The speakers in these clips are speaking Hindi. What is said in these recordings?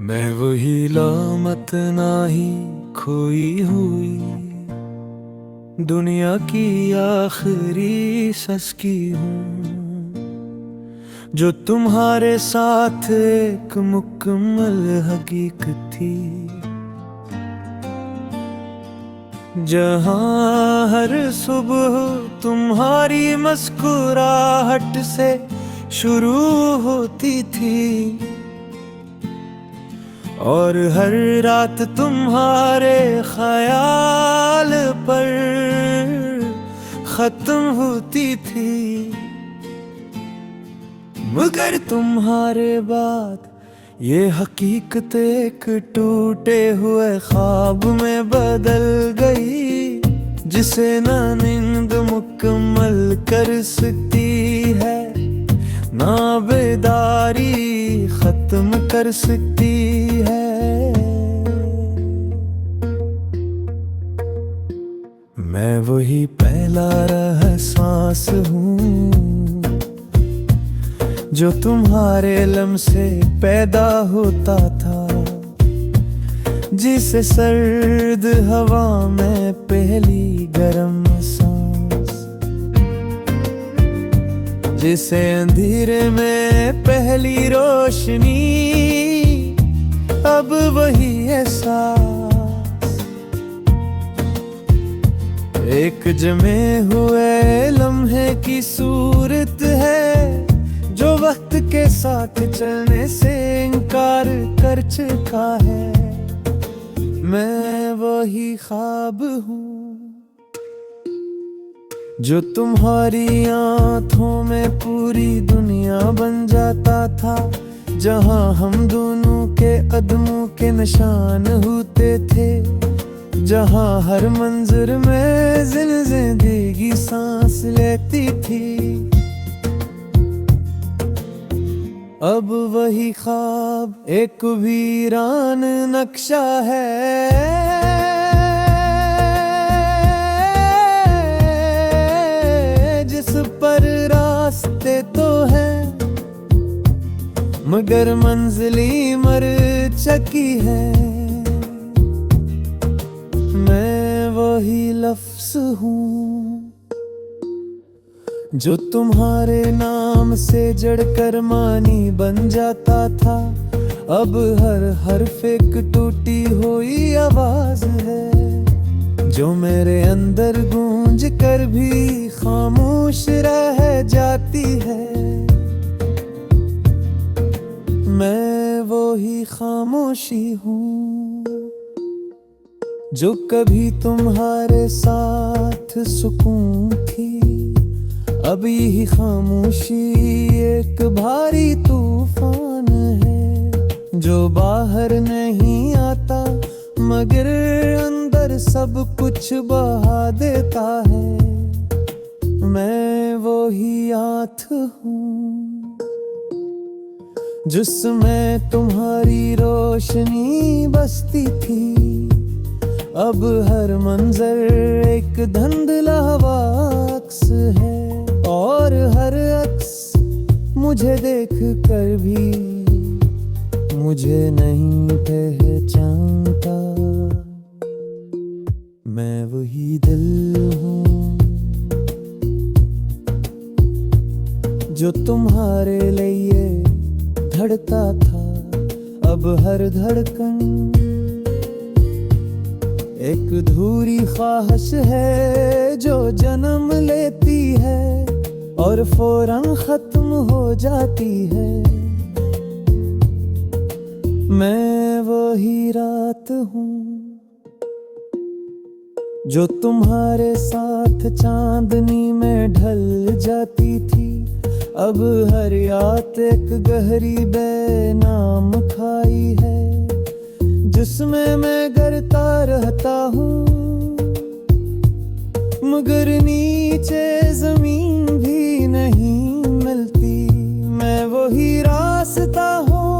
मैं वही लामत नाही खोई हुई दुनिया की आखिरी सस की हूँ, जो तुम्हारे साथ एक मुकम्मल हकीकत थी। जहाँ हर सुबह तुम्हारी मुस्कुराहट से शुरू होती थी और हर रात तुम्हारे ख्याल पर खत्म होती थी। मगर तुम्हारे बाद ये हकीकत एक टूटे हुए ख्वाब में बदल गई, जिसे ना नींद मुकम्मल कर सकती है, ना बेदारी खत्म कर सकती है। मैं वही पहला एहसास हूँ जो तुम्हारे लम से पैदा होता था, जिसे सर्द हवा में पहली गरम सांस, जिसे अंधेरे में पहली रोशनी, अब वही एहसास एक जमे हुए लम्हे की सूरत है, जो वक्त के साथ चलने से इनकार कर चुका है। मैं वही ख्वाब हूँ जो तुम्हारी आँखों में पूरी दुनिया बन जाता था, जहाँ हम दोनों के कदमों के निशान होते थे, जहाँ हर मंजर में जिंदगी सांस लेती थी। अब वही ख्वाब एक वीरान नक्शा है, जिस पर रास्ते तो हैं मगर मंजिली मर चुकी है। मैं वही लफ्ज़ हूँ जो तुम्हारे नाम से जड़कर मानी बन जाता था, अब हर हर्फ एक टूटी हुई आवाज है, जो मेरे अंदर गूंज कर भी खामोश रह जाती है। मैं वही खामोशी हूँ जो कभी तुम्हारे साथ सुकून थी, अब यही खामोशी एक भारी तूफान है, जो बाहर नहीं आता मगर अंदर सब कुछ बहा देता है। मैं वही आँख हूँ जिसमें तुम्हारी रोशनी बसती थी, अब हर मंजर एक धुंधला अक्स है, और हर अक्स मुझे देख कर भी मुझे नहीं पहचानता। मैं वही दिल हूँ जो तुम्हारे लिए धड़कता था, अब हर धड़कन एक अधूरी ख्वाहिश है, जो जन्म लेती है और फौरन खत्म हो जाती है। मैं वही रात हूँ जो तुम्हारे साथ चांदनी में ढल जाती थी, अब हर याद एक गहरी बेनाम खाई है, जिसमें मैं गिरता रहता हूँ मगर नीचे जमीन भी नहीं मिलती। मैं वही रास्ता हूँ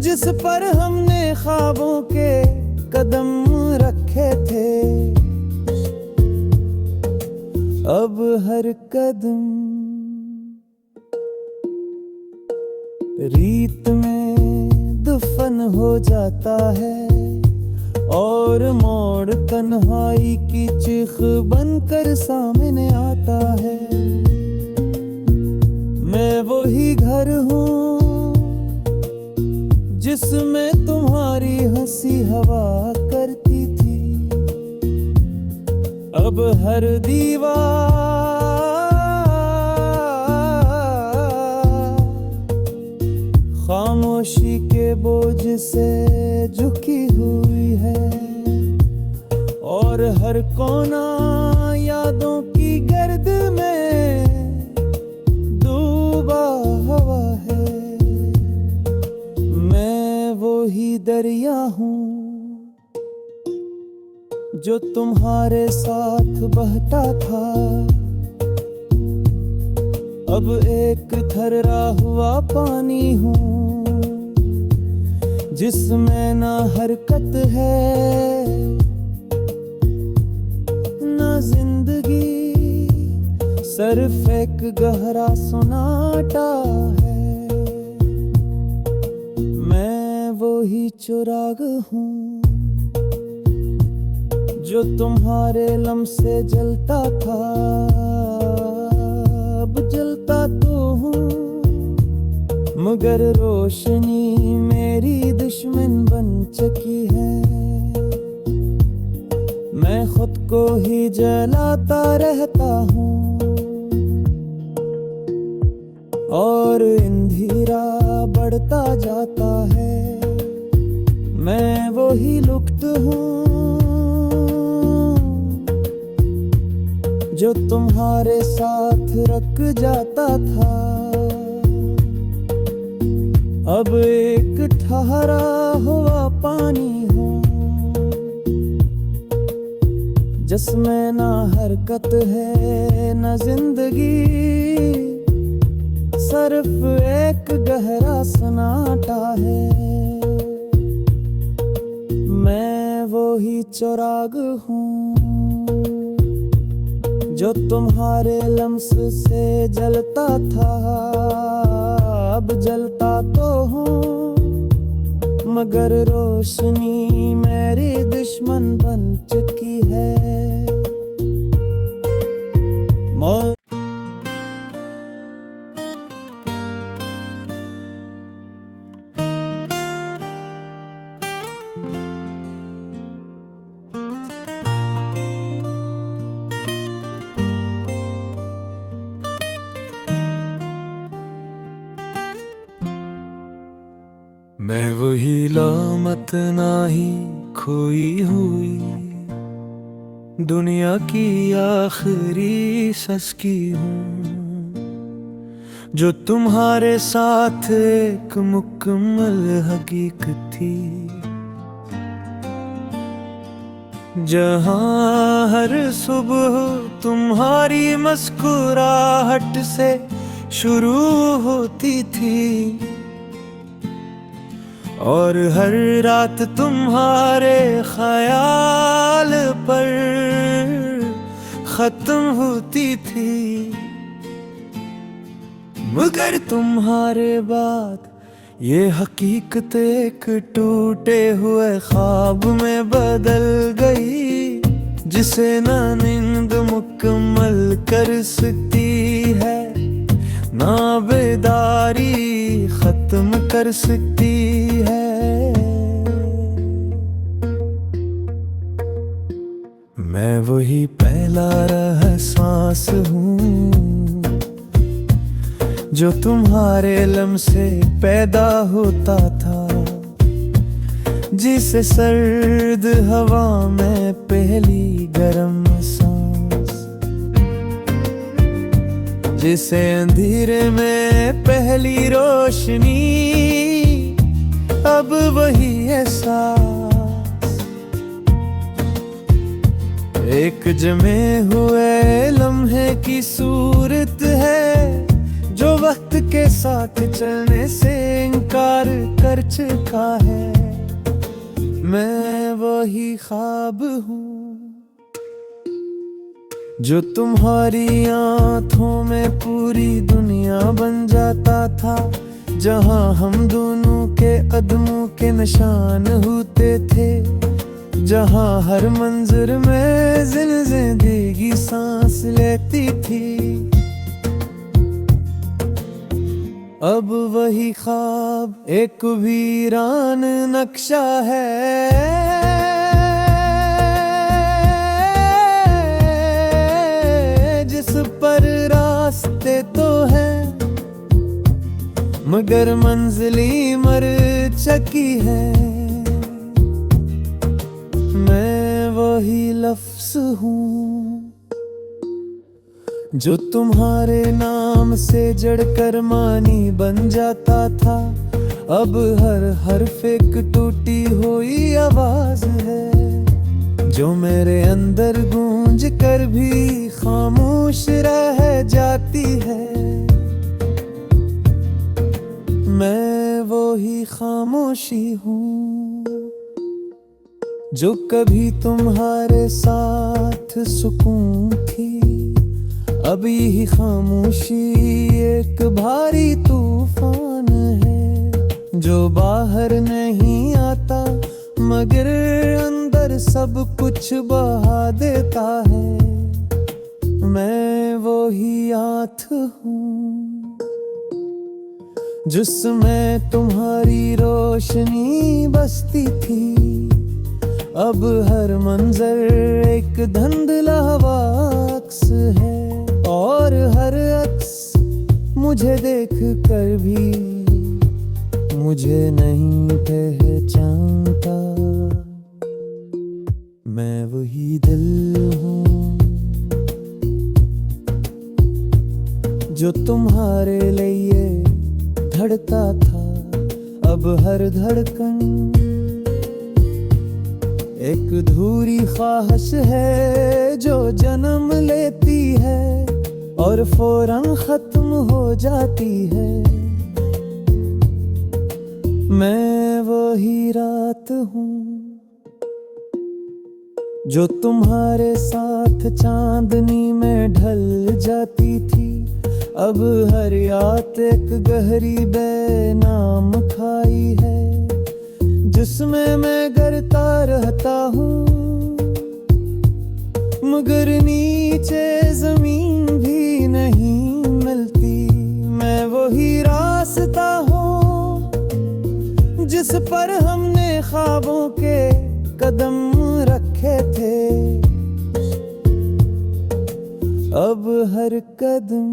जिस पर हमने ख्वाबों के कदम रखे थे, अब हर कदम रीत में हो जाता है और मोड़ तन्हाई की चीख बनकर सामने आता है। मैं वही घर हूँ जिसमें तुम्हारी हंसी हवा करती थी। अब हर दीवार खामोशी के बोझ से झुकी हुई है और हर कोना यादों की गर्द में डूबा हुआ है। मैं वही दरिया हूँ जो तुम्हारे साथ बहता था। अब एक ठहरा हुआ पानी हूँ जिसमें ना हरकत है ना जिंदगी, सिर्फ एक गहरा सन्नाटा है। मैं वही चिराग हूँ जो तुम्हारे लम से जलता था। अब जलता तो हूँ मगर रोशनी मेरी दुश्मन बन चुकी है। मैं खुद को ही जलाता रहता हूँ और अंधेरा बढ़ता जाता है। मैं वही लुप्त हूँ जो तुम्हारे साथ रख जाता था। अब एक ठहरा हुआ पानी हूँ जिसमें ना हरकत है ना जिंदगी, सिर्फ एक गहरा सन्नाटा है। मैं वही चिराग हूँ जो तुम्हारे लम्स से जलता था। अब जलता तो हूँ मगर रोशनी मेरी दुश्मन बन चुकी है। मैं वही लामत नाही खोई हुई दुनिया की आखिरी सस की हूँ जो तुम्हारे साथ एक मुकम्मल हकीकत थी। जहाँ हर सुबह तुम्हारी मुस्कुराहट से शुरू होती थी और हर रात तुम्हारे ख्याल पर खत्म होती थी। मगर तुम्हारे बाद ये हकीकत एक टूटे हुए ख्वाब में बदल गई जिसे ना नींद मुकम्मल कर सकती है ना बेदारी खत्म कर सकती है। मैं वही पहला रह सांस हूँ जो तुम्हारे लम से पैदा होता था, जिसे सर्द हवा में पहली गर्म सांस, जिसे अंधेरे में पहली रोशनी, अब वही एहसास एक जमे हुए लम्हे की सूरत है जो वक्त के साथ चलने से इनकार कर चुका है। मैं वही ख्वाब हूँ जो तुम्हारी आँखों में पूरी दुनिया बन जाता था, जहां हम दोनों के कदमों के निशान होते थे, जहां हर मंजर में जिंदगी सांस लेती थी। अब वही ख्वाब एक वीरान नक्शा है, जिस पर रास्ते तो हैं मगर मंजिली मर चुकी है। मैं वही लफ्ज़ हूँ जो तुम्हारे नाम से जड़कर मानी बन जाता था। अब हर हर्फ एक टूटी हुई आवाज है, जो मेरे अंदर गूंज कर भी खामोश रह जाती है। मैं वही खामोशी हूँ जो कभी तुम्हारे साथ सुकून थी। अब यही खामोशी एक भारी तूफान है, जो बाहर नहीं आता मगर अंदर सब कुछ बहा देता है। मैं वही आँख हूँ जिसमें तुम्हारी रोशनी बसती थी। अब हर मंजर एक धुंधला अक्स है, और हर अक्स मुझे देख कर भी मुझे नहीं पहचानता। मैं वही दिल हूँ जो तुम्हारे लिए धड़ता था। अब हर धड़कन एक अधूरी ख्वाहिश है जो जन्म लेती है और फौरन खत्म हो जाती है। मैं वही रात हूँ जो तुम्हारे साथ चांदनी में ढल जाती थी। अब हर याद एक गहरी बेनाम खाई है, जिसमें मैं गिरता रहता हूँ मगर नीचे जमीन भी नहीं मिलती। मैं वही रास्ता हूँ जिस पर हमने ख्वाबों के कदम रखे थे। अब हर कदम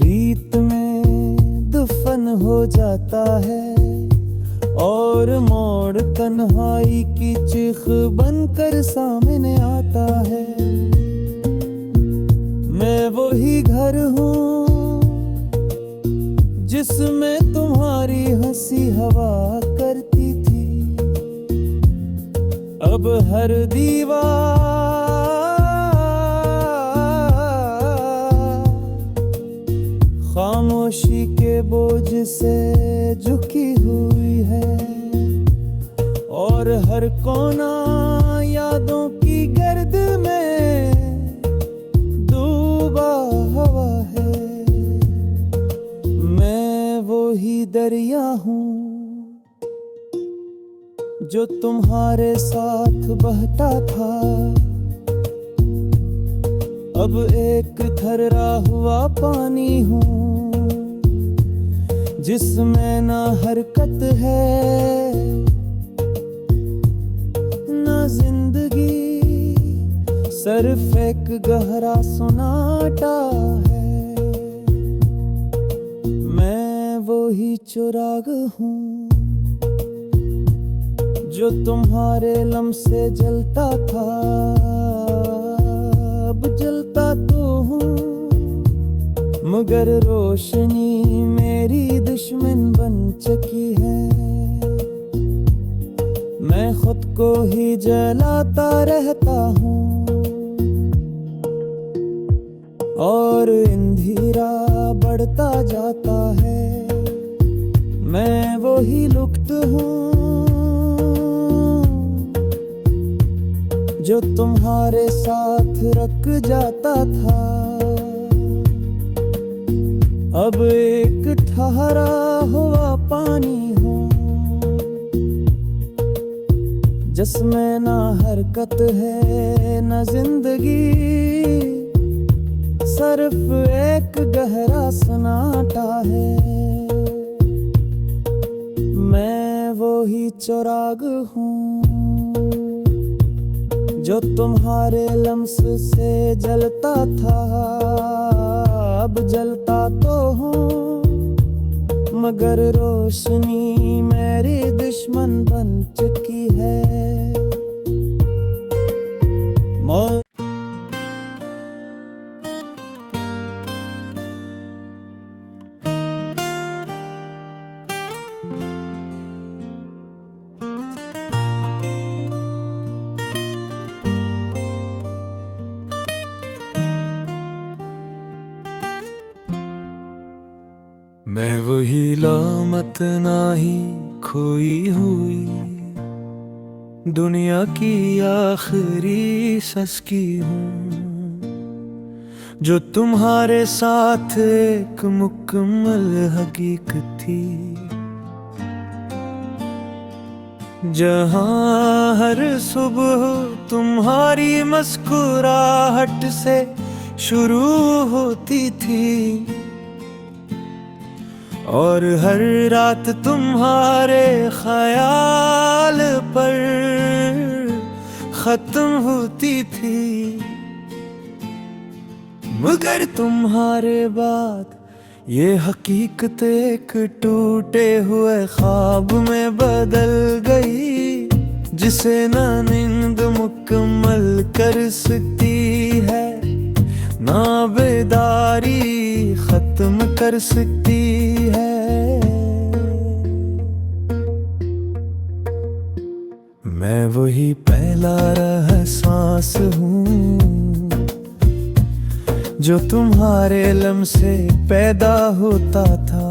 रीत में दफन हो जाता है और मोड़ तन्हाई की चीख बनकर सामने आता है। मैं वही घर हूँ जिसमें तुम्हारी हंसी हवा करती थी। अब हर दीवार खामोशी के बोझ से झुकी हुई है, और हर कोना यादों की गर्द में डूबा हुआ है। मैं वही दरिया हूँ जो तुम्हारे साथ बहता था। अब एक ठहरा हुआ पानी हूँ जिसमें ना हरकत है ना जिंदगी, सिर्फ एक गहरा सन्नाटा है। मैं वही चिराग हूँ जो तुम्हारे लम से जलता था। अब जलता तो हूँ मगर रोशनी मेरी दुश्मन बन चुकी है। मैं खुद को ही जलाता रहता हूँ और अंधेरा बढ़ता जाता है। मैं वही लुप्त हूँ जो तुम्हारे साथ रख जाता था। अब एक ठहरा हुआ पानी हूँ जिसमें ना हरकत है ना जिंदगी, सिर्फ एक गहरा सन्नाटा है। मैं वो ही चिराग हूँ जो तुम्हारे लम्स से जलता था, अब जलता तो हूँ मगर रोशनी मेरी दुश्मन बन चुकी है। मैं वही लामत नाही खोई हुई दुनिया की आखिरी सस की हूँ, जो तुम्हारे साथ एक मुकम्मल हकीकत थी, जहाँ हर सुबह तुम्हारी मुस्कुराहट से शुरू होती थी और हर रात तुम्हारे ख्याल पर खत्म होती थी। मगर तुम्हारे बाद ये हकीकत एक टूटे हुए ख्वाब में बदल गई, जिसे ना नींद मुकम्मल कर सकती है ना बेदारी खत्म कर सकती है। मैं वही पहला रह सांस हूँ जो तुम्हारे लम से पैदा होता था,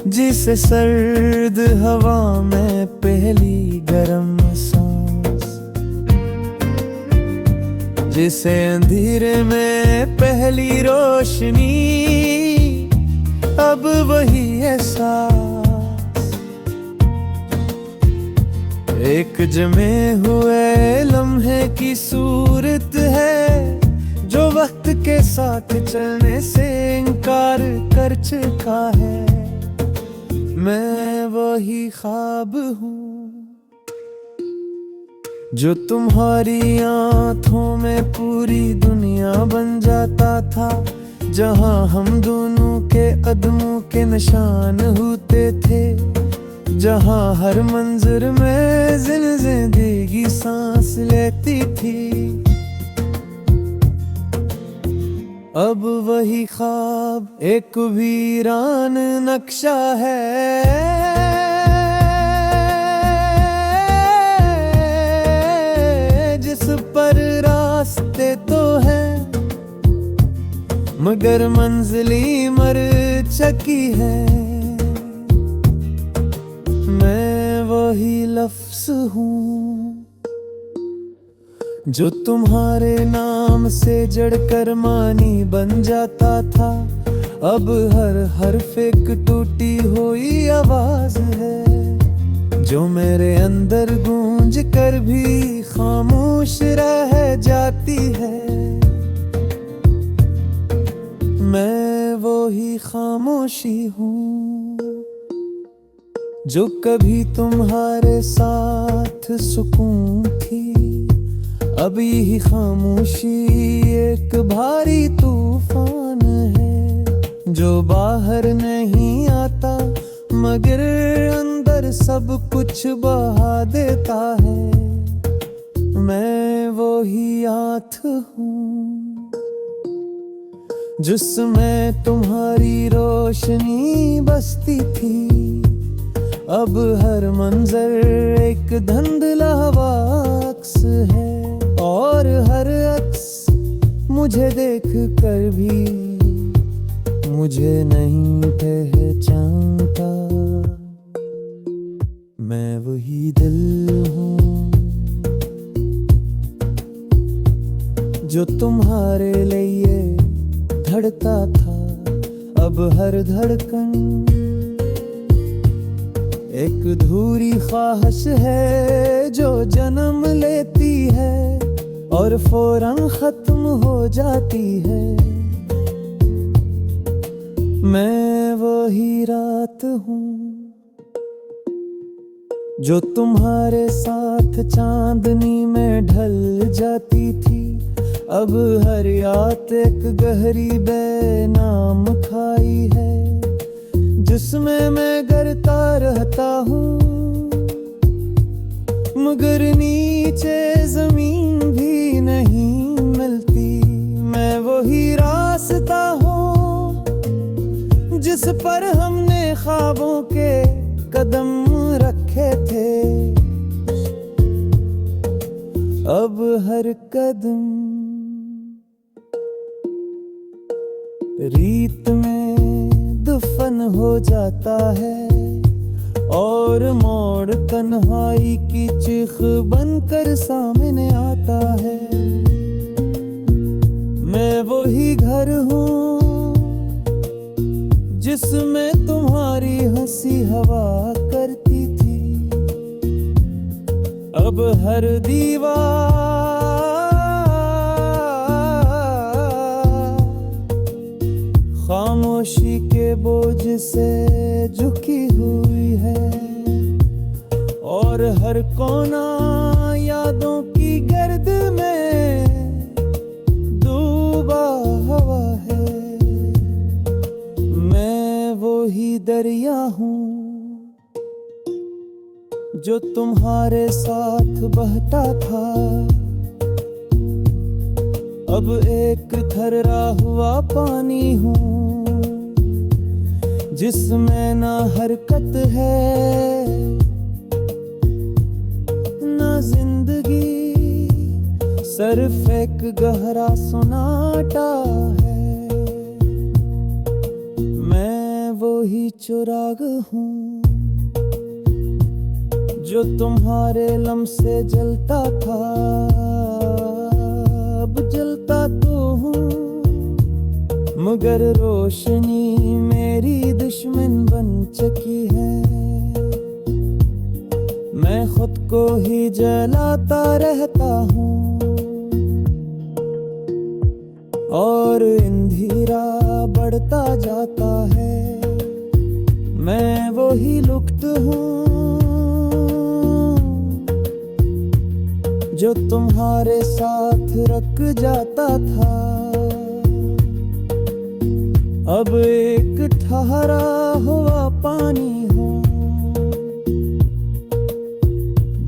जिसे सर्द हवा में पहली गर्म सांस, जिसे अंधेरे में पहली रोशनी, अब वही एहसास एक जमे हुए लम्हे की सूरत है, जो वक्त के साथ चलने से इनकार कर चुका है। मैं वही ख्वाब हूँ जो तुम्हारी आँखों में पूरी दुनिया बन जाता था, जहाँ हम दोनों के कदमों के निशान होते थे, जहाँ हर मंजर में जिंदगी सांस लेती थी। अब वही ख्वाब एक वीरान नक्शा है, जिस पर रास्ते तो हैं मगर मंजिली मर चुकी है। मैं वही लफ्ज़ हूँ जो तुम्हारे नाम से जड़कर मानी बन जाता था, अब हर हर्फ एक टूटी हुई आवाज है, जो मेरे अंदर गूंज कर भी खामोश रह जाती है। मैं वही खामोशी हूँ जो कभी तुम्हारे साथ सुकून थी, अब यही खामोशी एक भारी तूफान है, जो बाहर नहीं आता मगर अंदर सब कुछ बहा देता है। मैं वही आँख हूँ जिसमें तुम्हारी रोशनी बसती थी, अब हर मंजर एक धुंधला अक्स है, और हर अक्स मुझे देख कर भी मुझे नहीं पहचानता। मैं वही दिल हूँ जो तुम्हारे लिए धड़का था, अब हर धड़कन एक अधूरी ख्वाहिश है जो जन्म लेती है और फौरन खत्म हो जाती है। मैं वही रात हूँ जो तुम्हारे साथ चांदनी में ढल जाती थी। अब हर याद एक गहरी बेनाम खाई है जिसमें मैं गिरता रहता हूँ, मगर नीचे जमीन भी नहीं मिलती। मैं वही रास्ता हूँ जिस पर हमने ख्वाबों के कदम रखे थे। अब हर कदम रीत में दफन हो जाता है और मोड़ तन्हाई की चीख बनकर सामने आता है। मैं वही घर हूँ जिसमें तुम्हारी हंसी हवा करती थी। अब हर दीवार खामोशी के बोझ से झुकी हुई है और हर कोना यादों की गर्द में डूबा हुआ है। मैं वही दरिया हूँ जो तुम्हारे साथ बहता था। अब एक ठहरा हुआ पानी हूँ जिसमें ना हरकत है ना जिंदगी, सिर्फ एक गहरा सन्नाटा है। मैं वही चिराग हूँ जो तुम्हारे लम से जलता था। अब जलता तो हूँ मगर रोशनी मेरी दुश्मन बन चुकी है। मैं खुद को ही जलाता रहता हूँ और अंधेरा बढ़ता जाता है। मैं वही लुप्त हूँ जो तुम्हारे साथ रख जाता था। अब एक ठहरा हुआ पानी हूँ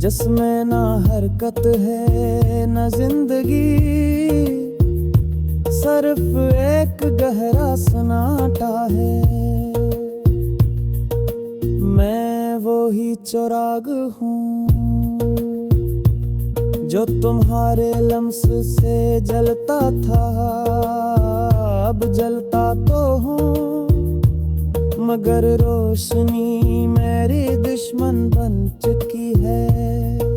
जिसमें ना हरकत है ना जिंदगी, सिर्फ एक गहरा सन्नाटा है। मैं वही चिराग हूँ जो तुम्हारे लम्स से जलता था। अब जलता तो हूँ मगर रोशनी मेरी दुश्मन बन चुकी है।